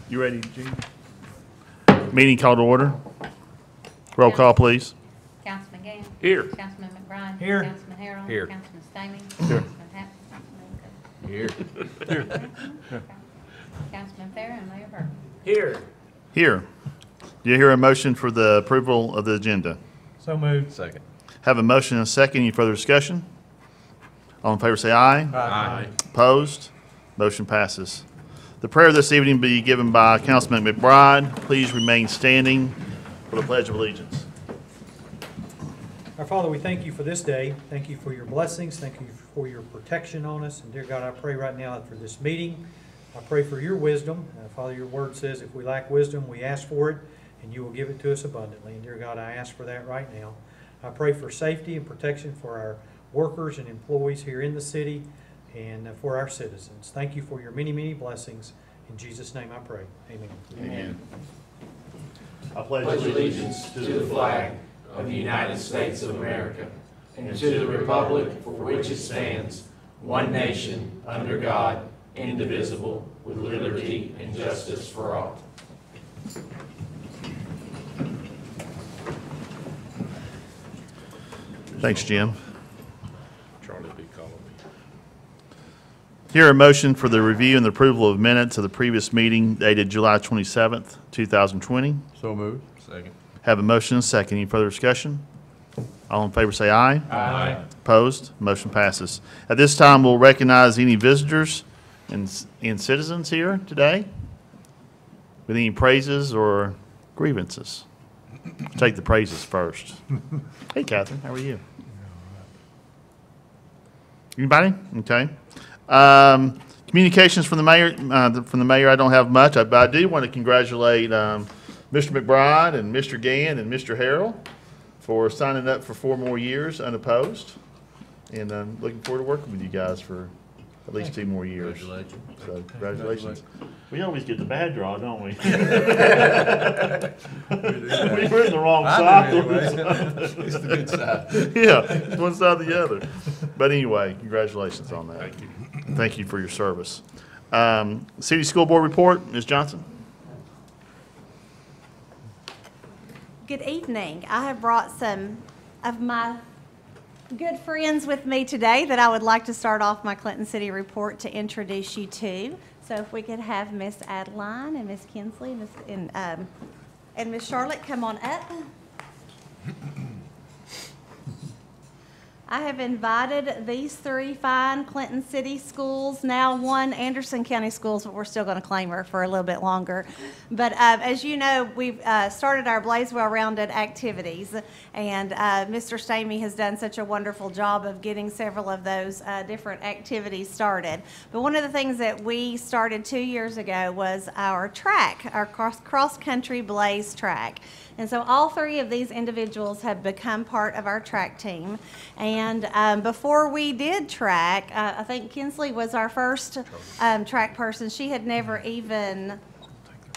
You ready, Gene? Meeting called to order. Roll call, please. Councilman Gann. Here. Councilman McBride. Here. Councilman Harrell. Here. Councilman Stamey. Here. Councilman Hatton. Here. Councilman Farrer and Mayor Burke. Here. Here. Do you hear a motion for the approval of the agenda? So moved. Second. Have a motion and a second. Any further discussion? All in favor say aye. Aye. Opposed? Motion passes. The prayer this evening be given by Councilman McBride. Please remain standing for the Pledge of Allegiance. Our Father, we thank you for this day. Thank you for your blessings. Thank you for your protection on us. And dear God, I pray right now for this meeting. I pray for your wisdom. Father, your word says if we lack wisdom, we ask for it, and you will give it to us abundantly. And dear God, I ask for that right now. I pray for safety and protection for our workers and employees here in the city and for our citizens. Thank you for your many, many blessings. In Jesus' name I pray. Amen. Amen. I pledge allegiance to the flag of the United States of America and to the republic for which it stands, one nation, under God, indivisible, with liberty and justice for all. Thanks, Jim. Charlie B. calling me. Here a motion for the review and the approval of minutes of the previous meeting dated July 27th, 2020. So moved. Second. Have a motion and a second. Any further discussion? All in favor say aye. Aye. Opposed? Motion passes. At this time, we'll recognize any visitors and citizens here today with any praises or grievances. Take the praises first. Hey, Catherine, how are you? Anybody? Okay. Communications from the mayor. I don't have much, but I do want to congratulate Mr. McBride and Mr. Gann and Mr. Harrell for signing up for 4 more years unopposed, and I'm looking forward to working with you guys for at least 2 more years. Congratulations. So congratulations. We always get the bad draw, don't we? We're in the wrong side. It's the good side. Yeah, it's one side or the other. But anyway, congratulations on that. Thank you. Thank you for your service. City School Board report, Ms. Johnson. Good evening. I have brought some of my good friends with me today that I would like to start off my Clinton City report to introduce you to. So if we could have Miss Adeline and Miss Kinsley and Miss Charlotte come on up. I have invited these 3 fine Clinton City schools, now 1 Anderson County schools, but we're still going to claim her for a little bit longer. But as you know, we've started our Blaze Well-Rounded activities, and Mr. Stamey has done such a wonderful job of getting several of those different activities started. But one of the things that we started 2 years ago was our track, our cross-country Blaze track. And so all 3 of these individuals have become part of our track team. And before we did track, I think Kinsley was our first track person. She had never even,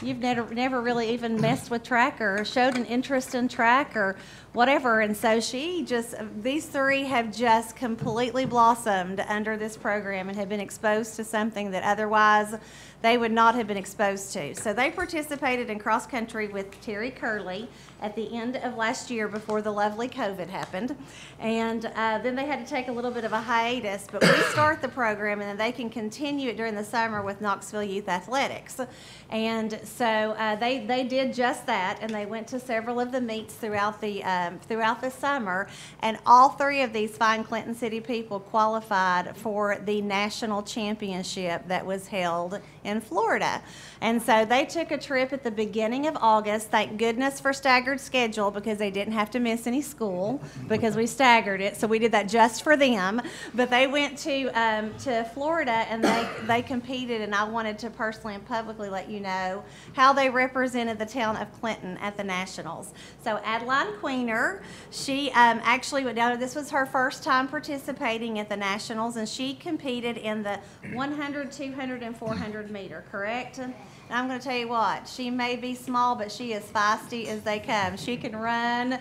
you've never really even messed with track or showed an interest in track or whatever. And so these 3 have just completely blossomed under this program and have been exposed to something that otherwise they would not have been exposed to. So they participated in cross country with Terry Curley at the end of last year before the lovely COVID happened. And then they had to take a little bit of a hiatus, but we start the program and then they can continue it during the summer with Knoxville Youth Athletics. And so they did just that, and they went to several of the meets throughout the summer, and all 3 of these fine Clinton City people qualified for the national championship that was held in Florida. And so they took a trip at the beginning of August. Thank goodness for staggered schedule, because they didn't have to miss any school because we staggered it. So we did that just for them. But they went to Florida and they competed, and I wanted to personally and publicly let you know how they represented the town of Clinton at the Nationals. So Adeline Queener, she actually went down, this was her first time participating at the Nationals, and she competed in the 100, 200, and 400 meter, correct? And I'm going to tell you what, she may be small, but she is feisty as they come. She can run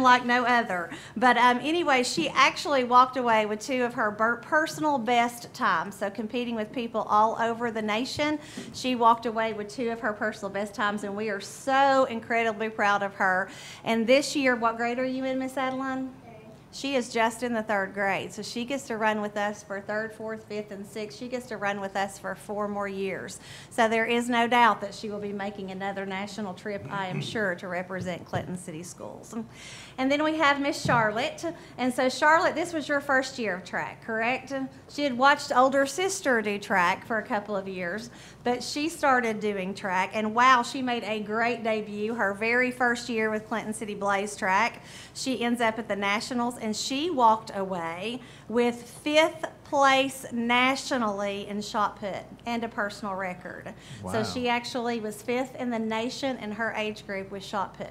like no other. But anyway, she actually walked away with two of her personal best times. So competing with people all over the nation, she walked away with two of her personal best times, and we are so incredibly proud of her. And this year, what grade are you in, Miss Adeline? She is just in the 3rd grade, so she gets to run with us for 3rd, 4th, 5th, and 6th. She gets to run with us for 4 more years. So there is no doubt that she will be making another national trip, I am sure, to represent Clinton City Schools. And then we have Miss Charlotte. And so Charlotte, this was your first year of track, correct? She had watched older sister do track for a couple of years, but she started doing track, and wow, she made a great debut. Her very first year with Clinton City Blaze track, she ends up at the Nationals, and she walked away with 5th place nationally in shot put and a personal record. Wow. So she actually was 5th in the nation in her age group with shot put.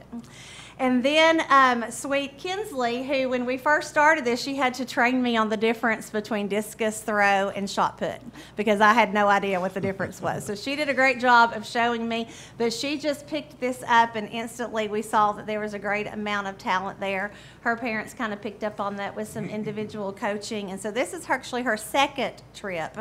And then sweet Kinsley, who when we first started this, she had to train me on the difference between discus throw and shot put because I had no idea what the difference was. So she did a great job of showing me, but she just picked this up, and instantly we saw that there was a great amount of talent there. Her parents kind of picked up on that with some individual coaching, and so this is actually her 2nd trip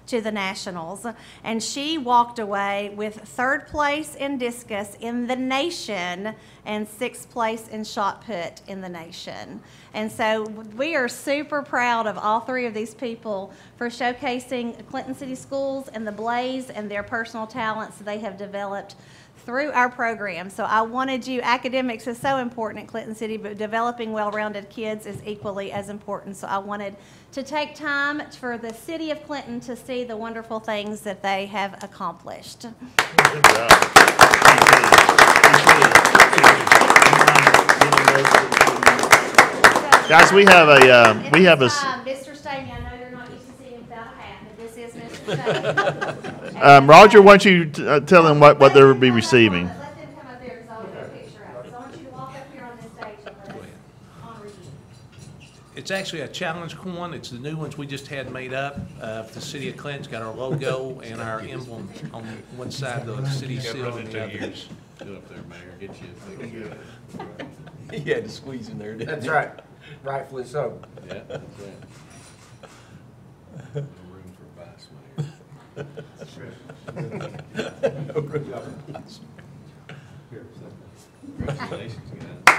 to the Nationals, and she walked away with 3rd place in discus in the nation and 6th place in shot put in the nation. And so we are super proud of all 3 of these people for showcasing Clinton City Schools and the Blaze and their personal talents they have developed through our program. So I wanted you, academics is so important at Clinton City, but developing well-rounded kids is equally as important. So I wanted to take time for the city of Clinton to see the wonderful things that they have accomplished. Good job. Guys, we have a Mr. Stamey, I know you're not used to seeing him without a hat, but this is Mr. Stamey. Roger, why don't you tell them what they'll be receiving? Let them come up there because I'll get a picture of it. So I want you to walk up here on this stage and let us honor you. It's actually a challenge coin. It's the new ones we just had made up. The city of Clinton's got our logo and our emblem on one side, the city seal on the other. Go up there, Mayor, get you a picture. He had to squeeze in there, didn't he? That's right, rightfully so. Yeah, that's right. No room for vice mayor. Congratulations, guys.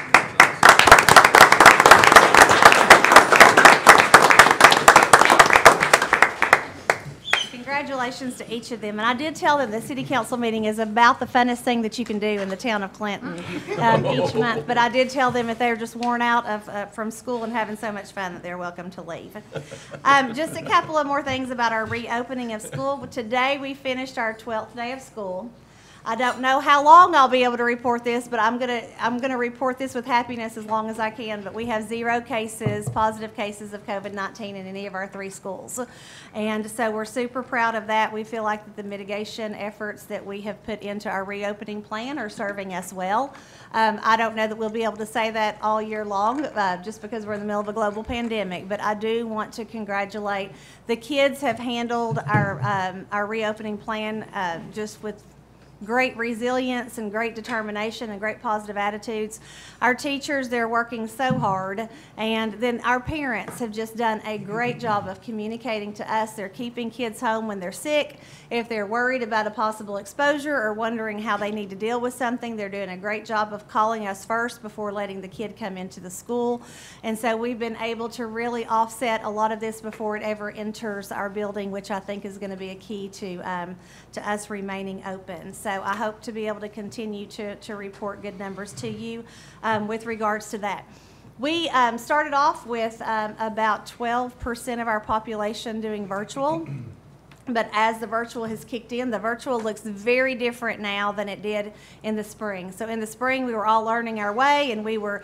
Congratulations to each of them. And I did tell them the city council meeting is about the funnest thing that you can do in the town of Clinton each month. But I did tell them if they're just worn out from school and having so much fun that they're welcome to leave. Just a couple of more things about our reopening of school. Today we finished our 12th day of school. I don't know how long I'll be able to report this, but I'm gonna report this with happiness as long as I can. But we have 0 cases, positive cases of COVID-19 in any of our 3 schools. And so we're super proud of that. We feel like the mitigation efforts that we have put into our reopening plan are serving us well. I don't know that we'll be able to say that all year long just because we're in the middle of a global pandemic, but I do want to congratulate the kids have handled our reopening plan just with great resilience and great determination and great positive attitudes. Our teachers, they're working so hard, and then our parents have just done a great job of communicating to us. They're keeping kids home when they're sick. If they're worried about a possible exposure or wondering how they need to deal with something, they're doing a great job of calling us first before letting the kid come into the school. And so we've been able to really offset a lot of this before it ever enters our building, which I think is going to be a key to us remaining open. So I hope to be able to continue to report good numbers to you with regards to that. We started off with about 12% of our population doing virtual. But as the virtual has kicked in, the virtual looks very different now than it did in the spring. So in the spring, we were all learning our way, and we were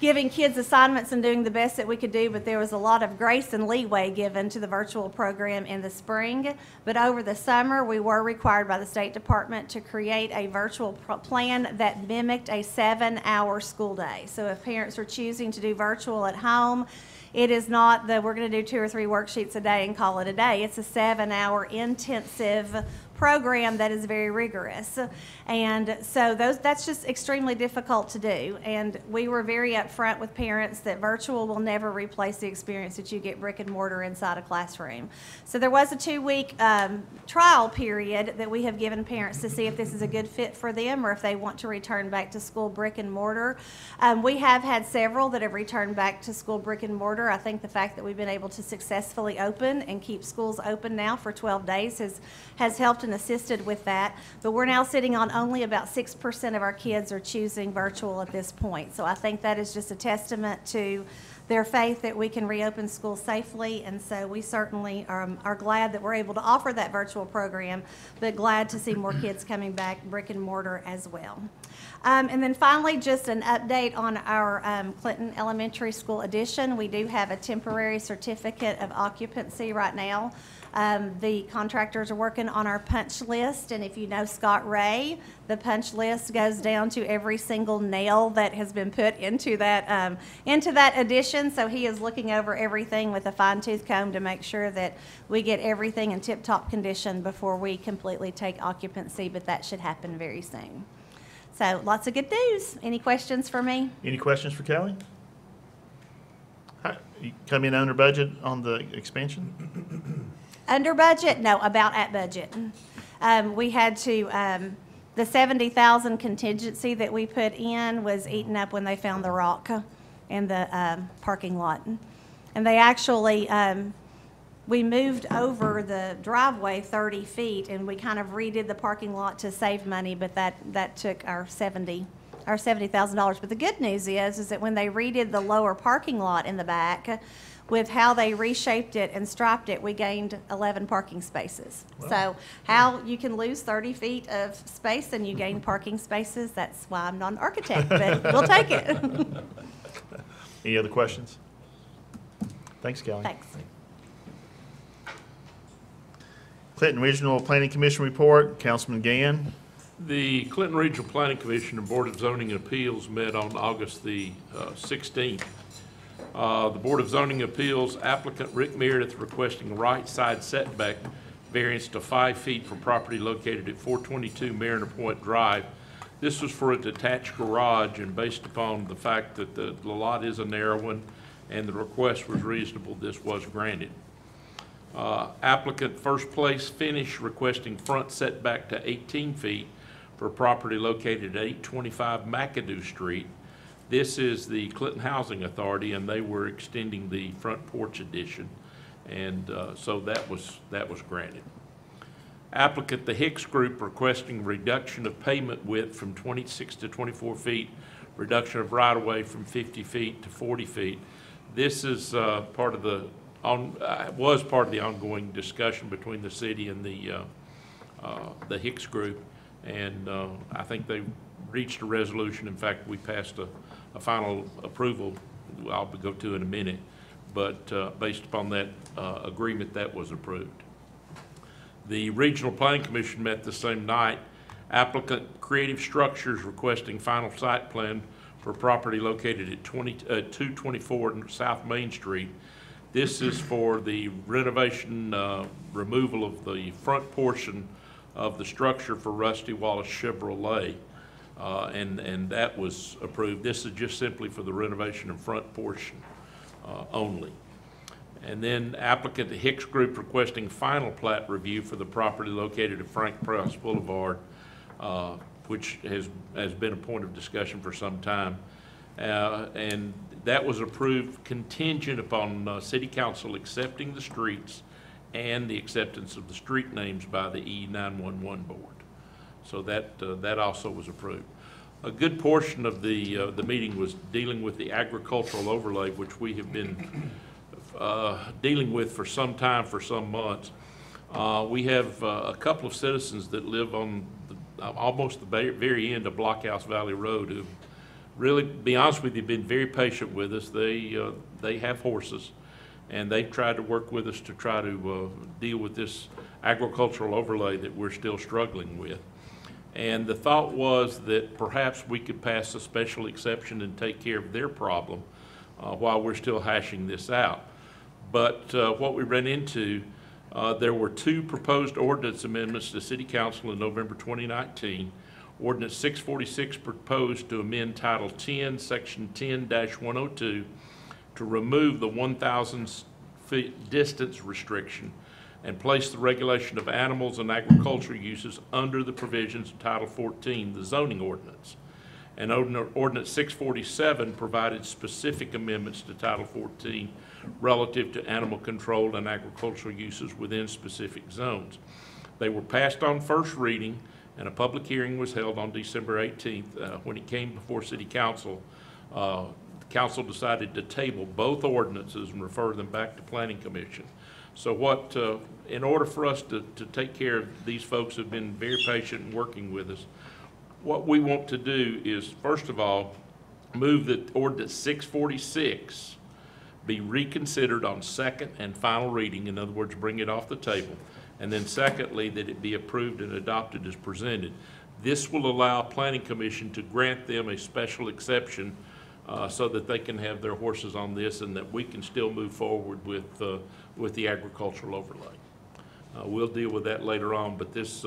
giving kids assignments and doing the best that we could do, but there was a lot of grace and leeway given to the virtual program in the spring. But over the summer, we were required by the State Department to create a virtual plan that mimicked a 7-hour school day. So if parents are choosing to do virtual at home, it is not that we're going to do 2 or 3 worksheets a day and call it a day. It's a 7-hour intensive program that is very rigorous. And so that's just extremely difficult to do. And we were very upfront with parents that virtual will never replace the experience that you get brick and mortar inside a classroom. So there was a 2-week trial period that we have given parents to see if this is a good fit for them or if they want to return back to school brick and mortar. We have had several that have returned back to school brick and mortar. I think the fact that we've been able to successfully open and keep schools open now for 12 days has helped and assisted with that. But we're now sitting on only about 6% of our kids are choosing virtual at this point. So I think that is just a testament to their faith that we can reopen schools safely. And so we certainly are glad that we're able to offer that virtual program, but glad to see more kids coming back brick and mortar as well. And then finally, just an update on our Clinton Elementary School addition. We do have a temporary certificate of occupancy right now. The contractors are working on our punch list, and if you know Scott Ray, the punch list goes down to every single nail that has been put into that addition. So he is looking over everything with a fine-tooth comb to make sure that we get everything in tip-top condition before we completely take occupancy, but that should happen very soon. So lots of good news. Any questions for me? Any questions for Kelly? You come in under budget on the expansion? Under budget? No, about at budget. We had to, the $70,000 contingency that we put in was eaten up when they found the rock in the parking lot. And they actually, we moved over the driveway 30 feet and we kind of redid the parking lot to save money, but that took our $70,000. But the good news is that when they redid the lower parking lot in the back, with how they reshaped it and striped it, we gained 11 parking spaces. Wow. So how you can lose 30 feet of space and you gain parking spaces, that's why I'm not an architect, but we'll take it. Any other questions? Thanks, Kelly. Thanks. Clinton Regional Planning Commission report, Councilman Gann. The Clinton Regional Planning Commission and Board of Zoning and Appeals met on August the 16th. The Board of Zoning Appeals applicant Rick Meredith requesting right side setback variance to 5 feet for property located at 422 Mariner Point Drive. This was for a detached garage, and based upon the fact that the lot is a narrow one and the request was reasonable, this was granted. Applicant First Place Finish requesting front setback to 18 feet for property located at 825 McAdoo Street. This is the Clinton Housing Authority, and they were extending the front porch addition, and so that was granted. Applicant the Hicks Group requesting reduction of pavement width from 26 to 24 feet, reduction of right-of-way from 50 feet to 40 feet. This is part of the ongoing discussion between the city and the Hicks Group, and I think they reached a resolution. In fact, we passed a final approval I'll go to in a minute, but based upon that agreement, that was approved. The Regional Planning Commission met the same night. Applicant Creative Structures requesting final site plan for property located at 224 South Main Street. This is for the renovation, removal of the front portion of the structure for Rusty Wallace Chevrolet. And that was approved. This is just simply for the renovation and front portion only. And then applicant the Hicks Group requesting final plat review for the property located at Frank Price Boulevard, which has been a point of discussion for some time. And that was approved contingent upon City Council accepting the streets and the acceptance of the street names by the E911 board. So that also was approved. A good portion of the meeting was dealing with the agricultural overlay, which we have been dealing with for some time, for some months. We have a couple of citizens that live on almost the very end of Blockhouse Valley Road really, to be honest with you, been very patient with us. They have horses, and they've tried to work with us to try to deal with this agricultural overlay that we're still struggling with. And the thought was that perhaps we could pass a special exception and take care of their problem while we're still hashing this out. But what we ran into, there were 2 proposed ordinance amendments to City Council in November 2019. Ordinance 646 proposed to amend Title 10, Section 10-102 to remove the 1,000 feet distance restriction and place the regulation of animals and agricultural uses under the provisions of Title 14, the zoning ordinance. And Ordinance 647 provided specific amendments to Title 14 relative to animal control and agricultural uses within specific zones. They were passed on first reading, and a public hearing was held on December 18th. When it came before City Council, the Council decided to table both ordinances and refer them back to Planning Commission. So in order for us to take care of these folks who've been very patient and working with us, what we want to do is, first of all, move that Ordinance 646 be reconsidered on second and final reading. In other words, bring it off the table. And then secondly, that it be approved and adopted as presented. This will allow Planning Commission to grant them a special exception so that they can have their horses on this and that we can still move forward with the agricultural overlay. We'll deal with that later on, but this,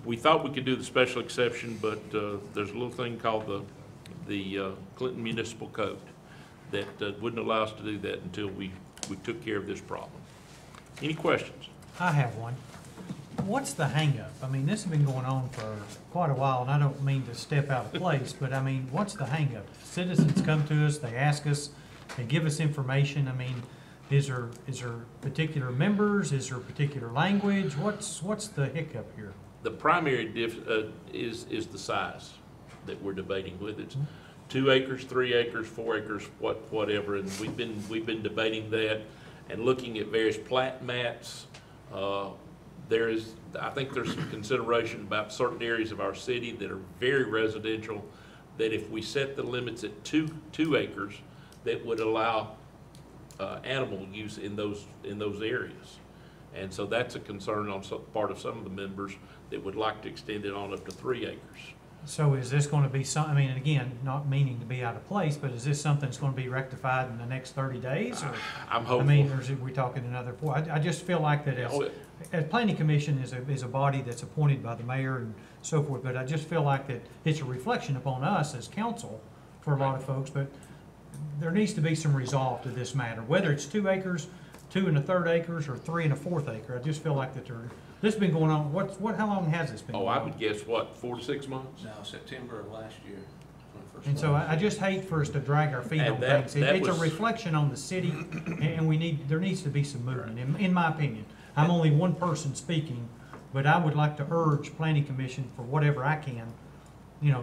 we thought we could do the special exception, but there's a little thing called the Clinton Municipal Code that wouldn't allow us to do that until we took care of this problem. Any questions? I have one. What's the hangup? I mean, this has been going on for quite a while, and I don't mean to step out of place, but I mean, what's the hangup? Citizens come to us, they ask us, they give us information. I mean, is there particular members? Is there particular language? What's the hiccup here? The primary is the size that we're debating with. It's 2 acres, 3 acres, 4 acres, whatever, and we've been debating that and looking at various plat mats. I think there's some consideration about certain areas of our city that are very residential, that if we set the limits at 2 acres, that would allow animal use in those areas. And so that's a concern on part of some of the members that would like to extend it on up to 3 acres. So is this going to be I mean, again, not meaning to be out of place, but is this something that's going to be rectified in the next 30 days? Or, I'm hopeful. I mean, or is we talking another 4? I just feel like that as Planning Commission is a body that's appointed by the mayor and so forth, but I just feel like that it's a reflection upon us as council for a lot of folks, but there needs to be some resolve to this matter, whether it's 2 acres, 2 1/3 acres, or 3 1/4 acre. I just feel like that this has been going on. How long has this been going on? I would guess, 4 to 6 months? No, September of last year. when it first And so I just hate for us to drag our feet And on that- things. that It's a was- reflection on the city, and there needs to be some movement, in my opinion. I'm only one person speaking, but I would like to urge Planning Commission for whatever I can,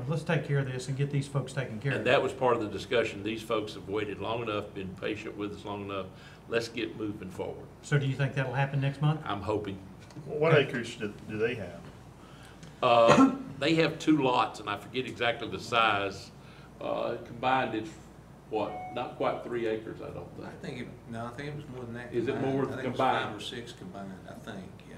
let's take care of this and get these folks taken care of. And that was part of the discussion. These folks have waited long enough, been patient with us long enough. Let's get moving forward. So do you think that'll happen next month? I'm hoping. What acres do they have? They have 2 lots, and I forget exactly the size. Combined, it's not quite 3 acres, I don't think. I think it was more than that. Is it combined. more I think it was combined? 5 or 6 combined, I think, yeah.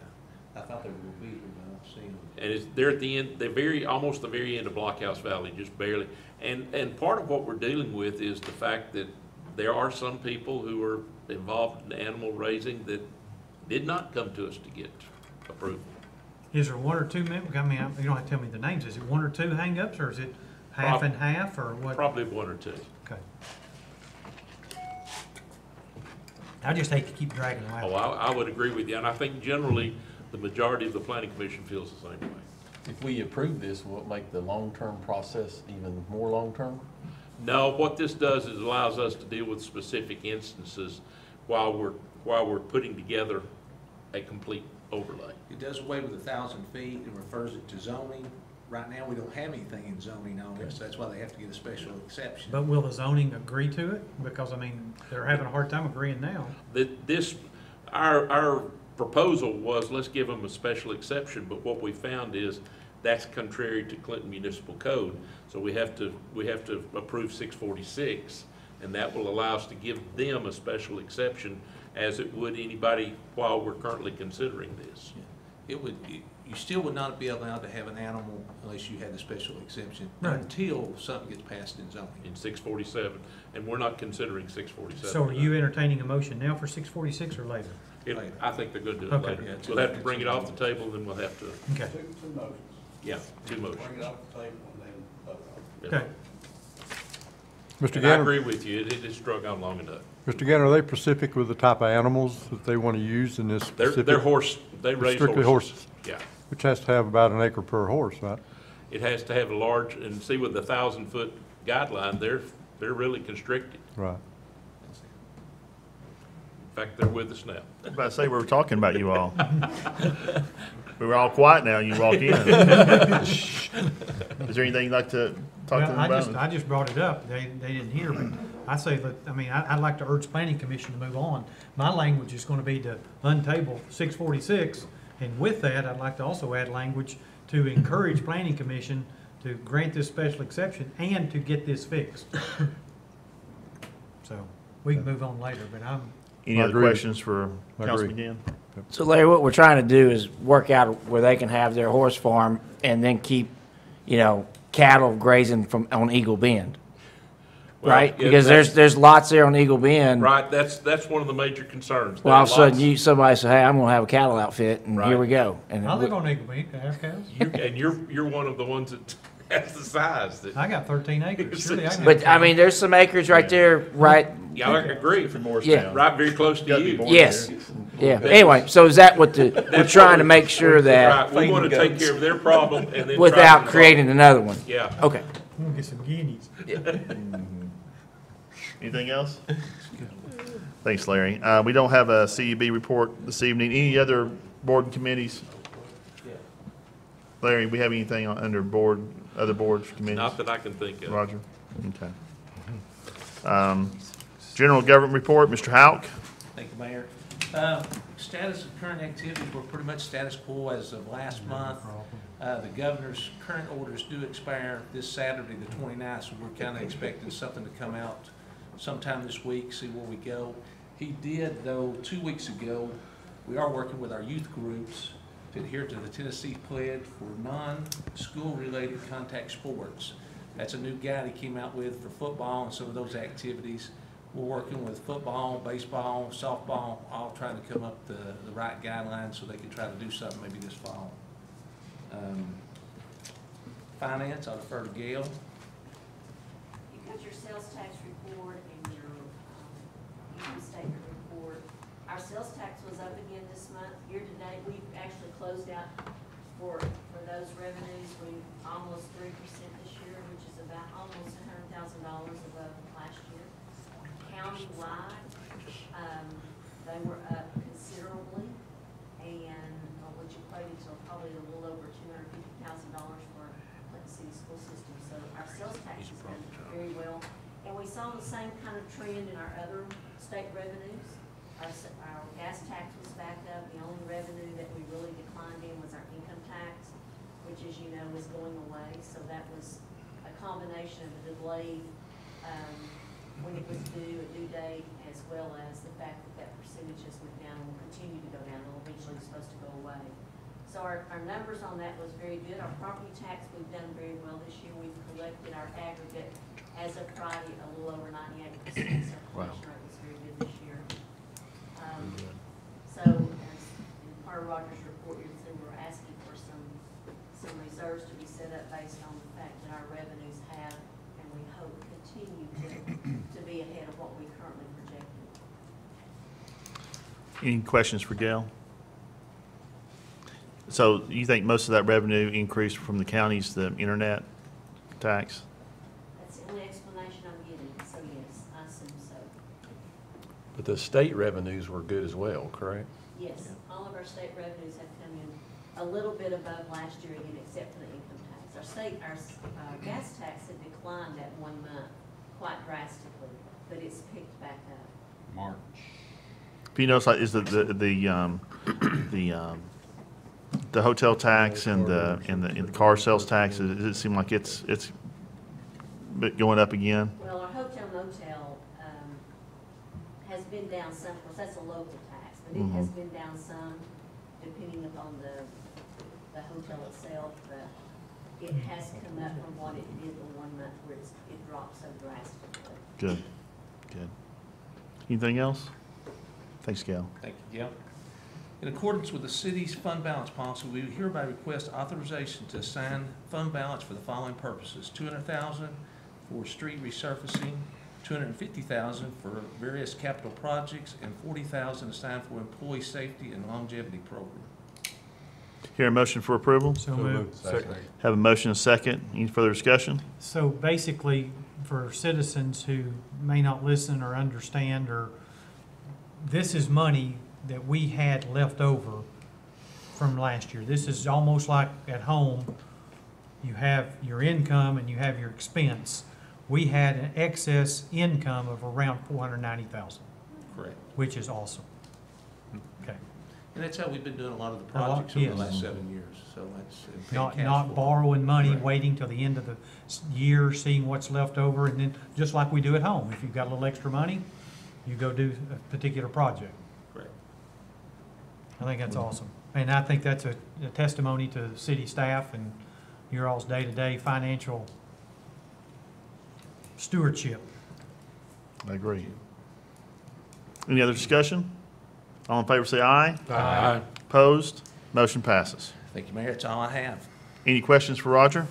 I thought they were bigger, but I've seen them. And they're at the end, almost the very end of Blockhouse Valley, just barely. And part of what we're dealing with is the fact that there are some people who are involved in animal raising that did not come to us to get approval. Is there 1 or 2 members? I mean, you don't have to tell me the names. Is it 1 or 2 hang-ups, or is it half and half, or what? Probably 1 or 2. Okay. I just hate to keep dragging them Oh, out. I would agree with you, and I think generally the majority of the planning commission feels the same way. If we approve this, will it make the long-term process even more long-term? No, what this does is allows us to deal with specific instances while we're putting together a complete overlay. It does away with 1,000 feet and refers it to zoning. Right now, we don't have anything in zoning on it, so that's why they have to get a special exception. But will the zoning agree to it? Because, I mean, they're having a hard time agreeing now. Our proposal was, let's give them a special exception, but what we found is that's contrary to Clinton Municipal Code. So we have to approve 646, and that will allow us to give them a special exception as it would anybody while we're currently considering this. You still would not be allowed to have an animal unless you had the special exception Right. until something gets passed in zoning. In 647, and we're not considering 647. So are you entertaining a motion now for 646 or later? I think they're going to do it Okay. later. Yeah, We'll have to bring it off the table, then we'll have to, Okay, Two motions. yeah, two motions. Bring it off the table and then vote on it. okay. Mr. And I Gannon, agree with you, it has drug on long enough. Mr. Gannon, are they specific with the type of animals that they want to use in this specific? They're horse, they raise Strictly horses. horses. Yeah. Which has to have about an acre per horse, right? It has to have a large, and see with the 1,000-foot guideline, they're really constricted. Right. In fact, they're with us now. I was about to say, we were talking about you all. We were all quiet now, you walk in. Is there anything you'd like to talk to them Well, about? I just brought it up. They didn't hear, but I say that, I mean, I'd like to urge planning commission to move on. My language is gonna be to untable 646, and with that, I'd like to also add language to encourage planning commission to grant this special exception and to get this fixed. So, we can move on later, but Any I other agree. questions for I Councilman agree. Gann? So Larry, what we're trying to do is work out where they can have their horse farm and then keep, cattle grazing on Eagle Bend, Well, right? yeah, Because that's- there's lots there on Eagle Bend. Right, that's one of the major concerns. Well, all of a There are sudden, somebody say, hey, I'm gonna have a cattle outfit, and Right. here we go. And I live on Eagle Bend, can I have cows? And you're one of the ones that has the size that, I got 13 acres, surely I can have But, I cows. mean, there's some acres right there, right, yeah, I agree, For Morristown. Yeah. right very close to Gotta be you. born yes, there. yeah. Anyway, so is that what we're trying to make sure that, Right, we want to take care of their problem and then. try to without resolve creating it. another one? Yeah. Okay. I'm gonna get some guineas. Anything else? Thanks, Larry. We don't have a CUB report this evening. Any other board and committees? Larry, we have anything under board, other boards, committees? Not that I can think of. Roger? Okay. General government report, Mr. Hauk? Thank you, Mayor. Status of current activities, we're pretty much status quo as of last month. The governor's current orders do expire this Saturday, the 29th, so we're kind of expecting something to come out sometime this week, see where we go. He did, though, 2 weeks ago, we are working with our youth groups to adhere to the Tennessee Pledge for non-school related contact sports. That's a new guide he came out with for football and some of those activities. We're working with football, baseball, softball, all trying to come up the right guidelines so they can try to do something maybe this fall. Finance, I'll defer to Gail. You got your sales tax report and your income statement report. Our sales tax was up again this month. Year to date, we've actually closed out for those revenues. We've almost 3% this year, which is about almost $100,000 above last year. Countywide, they were up considerably, and which equated to probably a little over $250,000 for Clinton City School System. So our sales tax has done very well, and we saw the same kind of trend in our other state revenues. Our gas tax was back up. The only revenue that we really declined in was our income tax, which, as you know, is going away. So that was a combination of the delayed when it was due, a due date, as well as the fact that that percentage just went down and will continue to go down. It'll eventually be supposed to go away. So our numbers on that was very good. Our property tax, we've done very well this year. We've collected our aggregate as of Friday a little over 98%. So our collection rate was very good this year. So as in part of Roger's report, you said we're asking for some reserves to be set up based on the fact that our revenues have, and we hope continue to be ahead of what we currently projected. Any questions for Gail? So you think most of that revenue increase from the county's the internet tax? That's the only explanation I'm getting, so yes, I assume so. But the state revenues were good as well, correct? Yes, all of our state revenues have come in a little bit above last year again, except for the income tax. Our gas tax had declined that 1 month quite drastically, but it's picked back up. March. If you notice, like, is the the hotel tax and the car sales tax, does it seem like it's going up again? Well, our hotel motel, has been down some, of course, that's a local tax, but it has been down some depending upon the hotel itself, but it has come up from what it did the 1 month where it dropped so drastically. Good, good. Anything else? Thanks, Gail. Thank you, Gail. In accordance with the city's fund balance policy, we hereby request authorization to assign fund balance for the following purposes: $200,000 for street resurfacing, $250,000 for various capital projects, and $40,000 assigned for employee safety and longevity program. Hear a motion for approval? So moved. Second. Have a motion and a second. Any further discussion? So basically, for citizens who may not listen or understand, or this is money that we had left over from last year. This is almost like at home, you have your income and you have your expense. We had an excess income of around $490,000, Correct. which is awesome. Okay. And that's how we've been doing a lot of the A lot, projects over the yes. last 7 years, so that's. paying Not cash flow. borrowing money, Right. waiting till the end of the year, seeing what's left over, and then, just like we do at home, if you've got a little extra money, you go do a particular project. Correct. I think that's awesome. And I think that's a testimony to the city staff and your all's day-to-day financial stewardship. I agree. Any other discussion? All in favor say aye. Aye. Opposed? Motion passes. Thank you, Mayor. That's all I have. Any questions for Roger?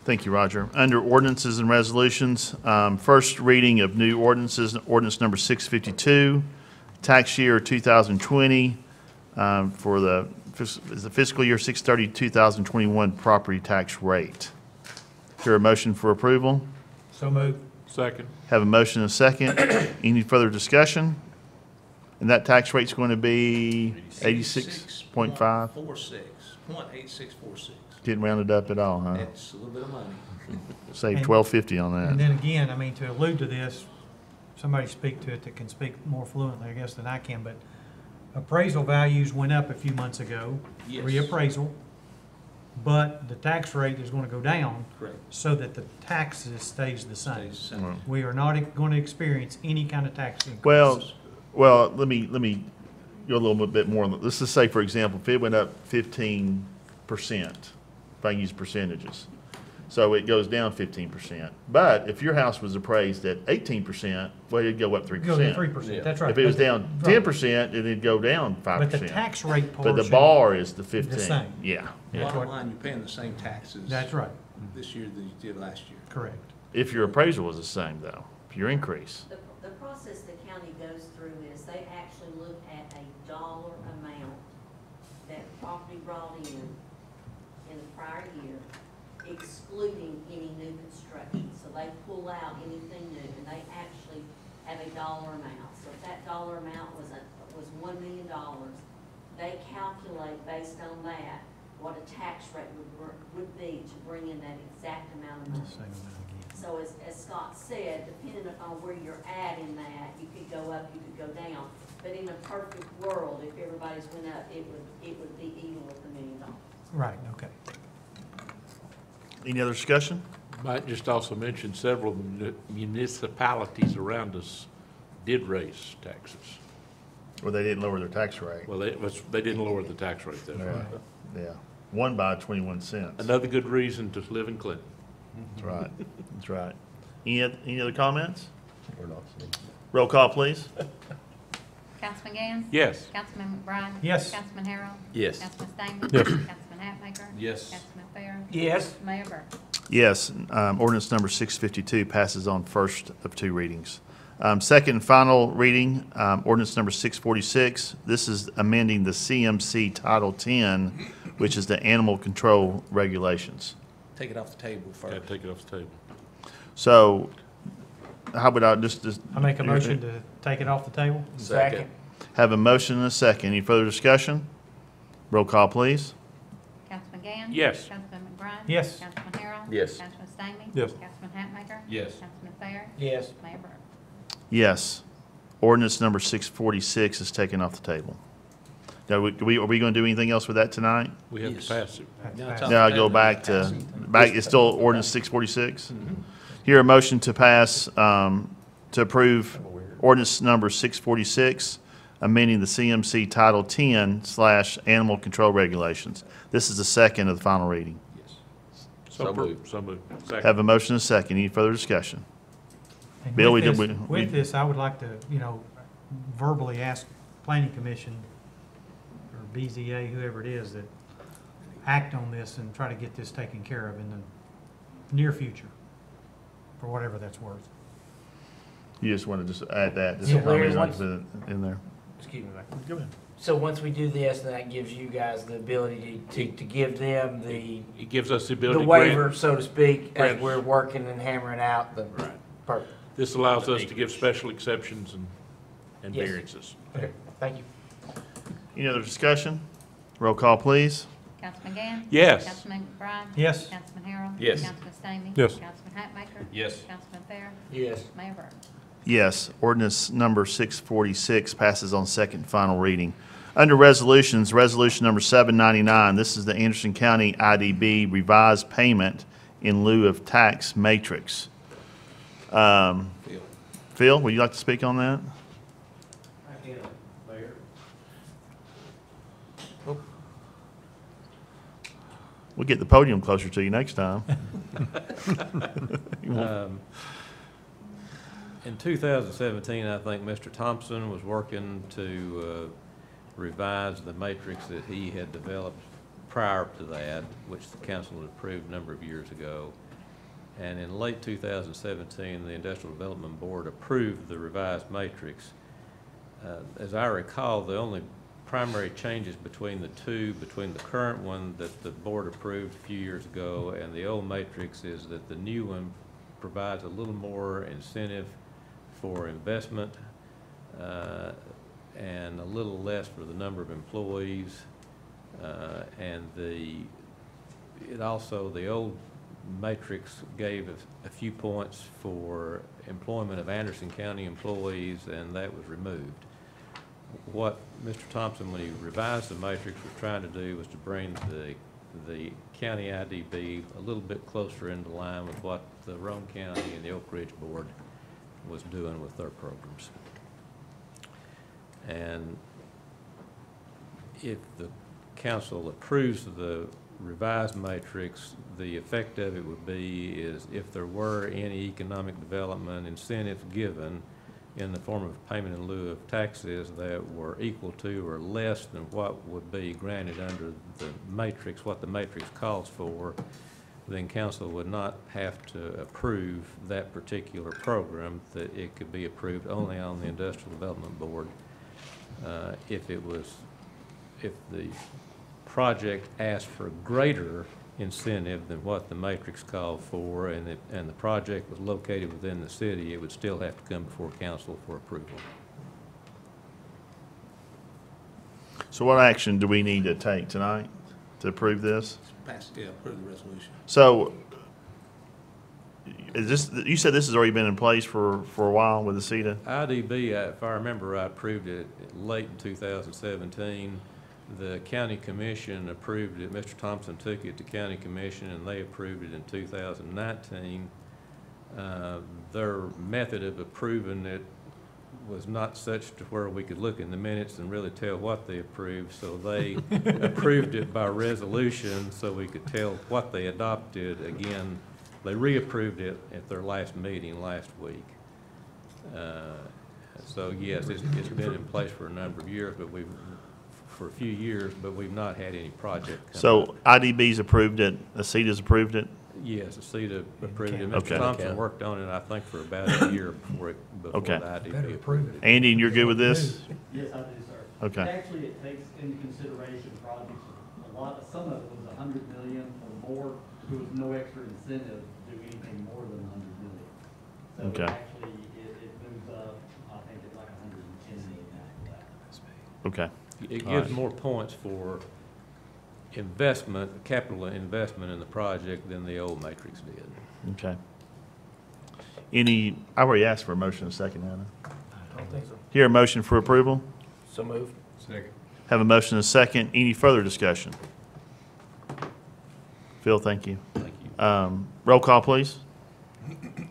Thank you, Roger. Under ordinances and resolutions, first reading of new ordinances, ordinance number 652, tax year 2020, for the fiscal year 6/30/2021 property tax rate. Hear a motion for approval? So moved. Second. Have a motion and a second. Any further discussion? And that tax rate's going to be 86.5? 0.8646. Didn't round it up at all, huh? It's a little bit of money. Save And- $12.50 on And that. then again, I mean, to allude to this, somebody speak to it that can speak more fluently, I guess, than I can, but appraisal values went up a few months ago. Yes. Reappraisal, but the tax rate is gonna go down Correct. so that the taxes stays the same. Stays the same. Well, We are not going to experience any kind of tax increase. well, let me go a little bit more on that. Let's just say, for example, if it went up 15%, if I can use percentages. So it goes down 15%. But if your house was appraised at 18%, well, it'd go up 3%. Go to 3%, that's right. If it was But the- down right. 10%, it'd go down 5%. But the tax rate portion. But the bar is the 15. same. Yeah. Yeah. Bottom what- line, you're paying the same taxes. That's right, This year that you did last year. correct. If your appraisal was the same, though, if your increase. The process the county goes through is they actually look at a dollar amount that property brought in the prior year, excluding any new construction. So they pull out anything new, and they actually have a dollar amount. So if that dollar amount was $1 million, they calculate based on that what a tax rate would be to bring in that exact amount of money. Same amount again. So as Scott said, depending upon where you're at in that, you could go up, you could go down. But in a perfect world, if everybody's went up, it would be even with $1 million. Right, okay. Any other discussion? Might just also mention several municipalities around us did raise taxes. Well, they didn't lower their tax rate. Well, they didn't lower the tax rate, that's Yeah. right. Yeah. One by 21 cents. Another good reason to live in Clinton. That's right. That's right. Any other comments? Roll call, please. Councilman Gann? Yes. Councilman McBride? Yes. Councilman Harrell? Yes. Councilman Stamey? Yes. Councilman Hatmaker? Yes. Councilman Fair? Yes. Mayor Burke? Yes, ordinance number 652 passes on first of two readings. Second and final reading, ordinance number 646. This is amending the CMC Title 10, which is the animal control regulations. Take it off the table Got to first. take it off the table. So how about I just I make a motion to take it off the table. Second. have a motion and a second. Any further discussion? Roll call, please. Councilman Gann? Yes. Councilman McBride? Yes. Councilman Harrell? Yes. Councilman Stamey? Yes. Councilman Hatmaker? Yes. Councilman Fair? Yes. Mayor Burke? Yes. ordinance number 646 is taken off the table. Now, are we going to do anything else with that tonight? We have to pass it. Now I go back to, it's still ordinance 646? Here, a motion to pass, to approve ordinance number 646, amending the CMC Title 10/Animal Control Regulations. This is the second of the final reading. So moved. So moved. Second. Have a motion and a second. Any further discussion? And Bill, with we this- did- With this, I would like to, verbally ask Planning Commission or BZA, whoever it is, that act on this and try to get this taken care of in the near future, for whatever that's worth. You just want to just add that, just Yeah. comments like that in there. Excuse me, Mike. Go ahead. So once we do this, then that gives you guys the ability to give them the It gives us the ability the to grant. waiver, so to speak, as grant- we're working and hammering out the. Right. Perfect. This allows us to give special exceptions and Yes. variances. Okay, thank you. Any other discussion? Roll call, please. Councilman Gann? Yes. Councilman McBride? Yes. Councilman Harrell? Yes. Councilman Stamey? Yes. Councilman Hatmaker? Yes. Councilman Fair? Yes. Mayor Burton? Yes, ordinance number 646 passes on second and final reading. Under resolutions, resolution number 799, this is the Anderson County IDB revised payment in lieu of tax matrix. Phil, would you like to speak on that? I can, Mayor. We'll get the podium closer to you next time. In 2017, I think Mr. Thompson was working to revise the matrix that he had developed prior to that, which the council had approved a number of years ago. And in late 2017, the Industrial Development Board approved the revised matrix. As I recall, the only primary changes between the two, between the current one that the board approved a few years ago and the old matrix, is that the new one provides a little more incentive for investment and a little less for the number of employees. And the old matrix gave a few points for employment of Anderson County employees, and that was removed. What Mr. Thompson, when he revised the matrix, was trying to do was to bring the county IDB a little bit closer into line with what the Rome County and the Oak Ridge Board was doing with their programs. And if the council approves of the revised matrix, the effect of it would be is if there were any economic development incentives given in the form of payment in lieu of taxes that were equal to or less than what would be granted under the matrix, what the matrix calls for, then council would not have to approve that particular program, that it could be approved only on the Industrial Development Board. If the project asked for greater incentive than what the matrix called for, and the project was located within the city, it would still have to come before council for approval. So what action do we need to take tonight to approve this? Pass, yeah, approve the resolution. So, is this, you said this has already been in place for a while with the CETA? IDB, if I remember, I approved it late in 2017. The county commission approved it. Mr. Thompson took it to county commission and they approved it in 2019. Their method of approving it was not such to where we could look in the minutes and really tell what they approved, so they approved it by resolution so we could tell what they adopted. Again, they reapproved it at their last meeting last week. So yes, it's been in place for a number of years, but for a few years, but we've not had any project come So up. IDB's approved it, the CETA's approved it? Yes, the CETA approved it. Okay. Mr. Thompson worked on it, I think, for about a year before the Okay. IDB approved it. Andy, and you're good with this? Yes, I do, sir. Okay. Actually, it takes into consideration projects, some of it was 100 million or more. There was no extra incentive to do anything more than 100 million. So Okay. actually, it moves up, I think it's like 110 million after that. Okay. It All gives right. more points for investment, capital investment in the project than the old matrix did. Okay. I already asked for a motion in a second, Anna. Hear a motion for approval? So moved. Second. Have a motion and a second. Any further discussion? Phil, thank you. Thank you. Roll call, please.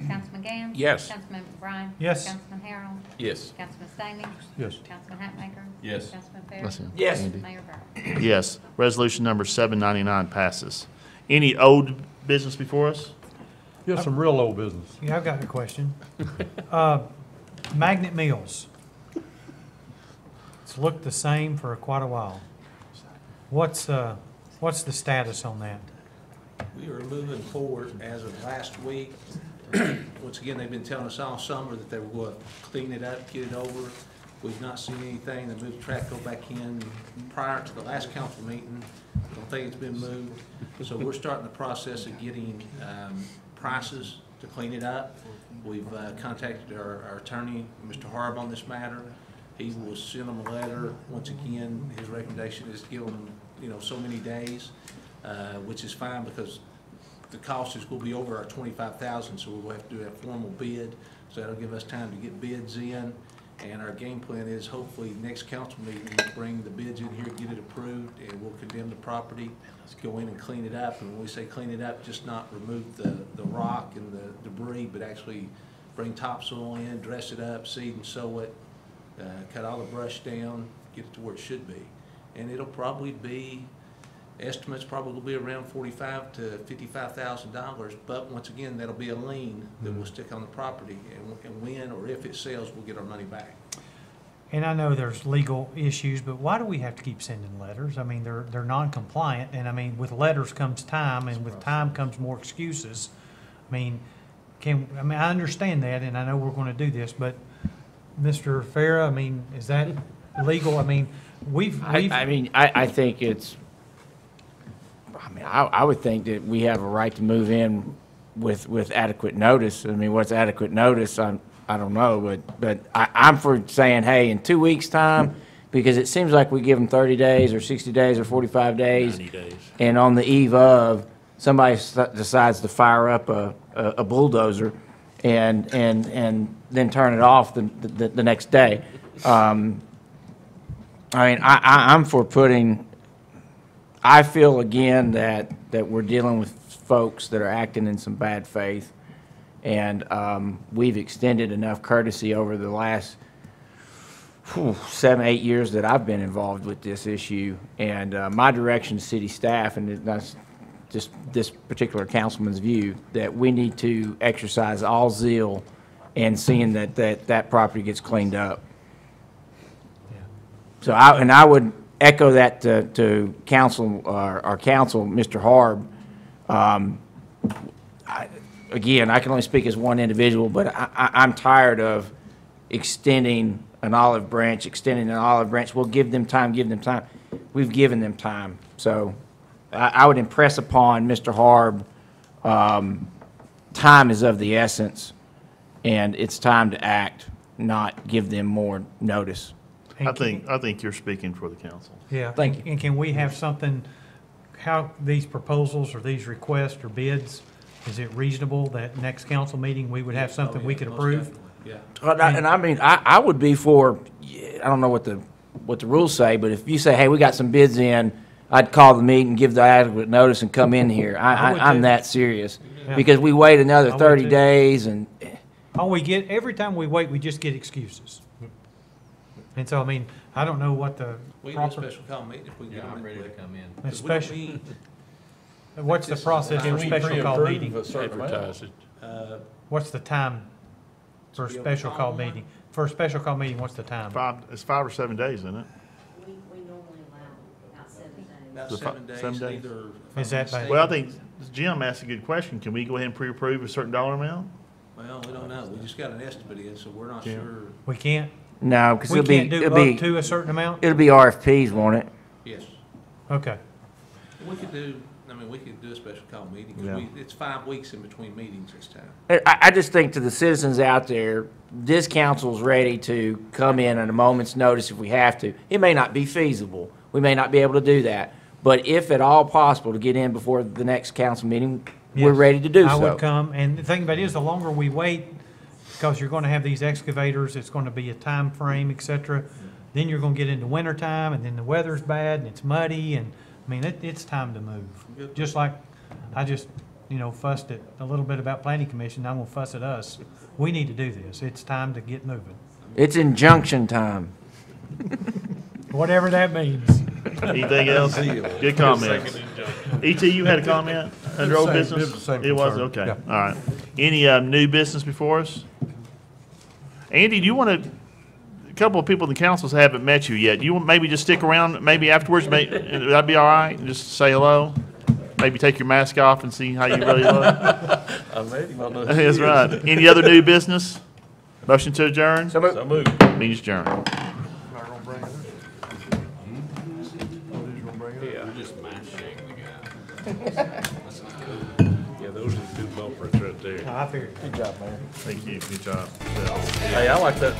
Councilman Gann? Yes. Councilman McBride? Yes. Councilman Harrell? Yes. Councilman Stamey? Yes. Councilman Hatmaker? Yes. Councilman Fair? That's him. Yes. Andy. Mayor Burke? Yes. Resolution number 799 passes. Any old business before us? You have some real old business. Yeah, I've got a question. Magnet Mills. It's looked the same for quite a while. What's the status on that? We are moving forward as of last week. Once again, they've been telling us all summer that they were going to clean it up, get it over. We've not seen anything. They moved the track, go back in prior to the last council meeting. I don't think it's been moved. So we're starting the process of getting prices to clean it up. We've contacted our attorney, Mr. Harb, on this matter. He will send them a letter. Once again, his recommendation is to give them, so many days, which is fine because the cost is going to be over our $25,000, so we'll have to do a formal bid. So that'll give us time to get bids in. And our game plan is hopefully next council meeting, we'll bring the bids in here, get it approved, and we'll condemn the property, go in and clean it up. And when we say clean it up, just not remove the rock and the debris, but actually bring topsoil in, dress it up, seed and sow it, cut all the brush down, get it to where it should be. And it'll probably be, estimates probably will be around $45,000 to $55,000, but once again, that'll be a lien that will stick on the property, and when or if it sells, we'll get our money back. And I know there's legal issues, but why do we have to keep sending letters? I mean, they're non-compliant, and I mean, with letters comes time, and with time comes more excuses. I mean, I understand that, and I know we're going to do this, but Mr. Farah, I mean, is that legal? I mean, I think it's, I would think that we have a right to move in with adequate notice. I mean, what's adequate notice? I don't know, but I'm for saying, hey, in 2 weeks' time, because it seems like we give them 30 days or 60 days or 45 days. 90 days. And on the eve of, somebody decides to fire up a bulldozer and then turn it off the next day. I mean, I'm for putting, I feel again that we're dealing with folks that are acting in some bad faith, and we've extended enough courtesy over the last 7, 8 years that I've been involved with this issue. And my direction to city staff, and that's just this particular councilman's view, that we need to exercise all zeal in seeing that property gets cleaned up. So I would echo that to council, our council, Mr. Harb. Again, I can only speak as one individual, but I'm tired of extending an olive branch. We'll give them time, We've given them time. So I would impress upon Mr. Harb, time is of the essence, and it's time to act, not give them more notice. I think you're speaking for the council. Yeah. Thank you. And can we have something, how these proposals or these requests or bids, is it reasonable that next council meeting we would have something we could Most approve? definitely, Yeah. And I mean, I would be for, I don't know what the rules say, but if you say, hey, we got some bids in, I'd call the meeting, give the adequate notice, and come in here. I would I'm too. that serious. Yeah. Because we wait another I would 30 too. days, and Every time we wait, we just get excuses. And so, I mean, I don't know what the We can do a proper, special call meeting if we can get Yeah, them I'm in ready to quick. come in. a 'Cause we don't special, need, what's the this is process the for time. special call meeting? A certain amount? Advertise it. What's the time for a To be able to special call call one? meeting? For a special call meeting, what's the time? It's 5 or 7 days, isn't it? We normally allow about 7 days. about The 7 days, 7 days. either. Is that by- Well, I think Jim asked a good question. Can we go ahead and pre-approve a certain dollar amount? Well, we don't know. We just got an estimate in, so we're not Yeah. sure. We can't? no, because We can't do it'll up be to a certain amount? RFPs, won't it? Yes. Okay. We could do a special call meeting, Yeah. because it's 5 weeks in between meetings this time. I just think to the citizens out there, this council's ready to come in at a moment's notice if we have to. It may not be feasible. We may not be able to do that. But if at all possible to get in before the next council meeting, we're Yes. ready to do so. I would come, and the thing about it is, the longer we wait, because you're gonna have these excavators, it's gonna be a time frame, et cetera. Then you're gonna get into winter time, and then the weather's bad, and it's muddy, and, I mean, it's time to move. Just like I just, fussed at a little bit about planning commission, I'm gonna fuss at us. We need to do this. It's time to get moving, It's injunction time. whatever that means. Anything else? Good comment. E.T., you had a comment under old Same- it business? was the same It was, concern, okay, yeah. all right. Any new business before us? Andy, do you want to, a couple of people in the councils haven't met you yet. Do you want maybe just stick around, maybe afterwards, that'd be all right? Just say hello? Maybe take your mask off and see how you really look? I made him, I know. That's right. Any other new business? Motion to adjourn? So moved. Means adjourn. Yeah, those are the two bumpers right there. I figured. Good job, Mayor. Thank you, good job. Hey, I like that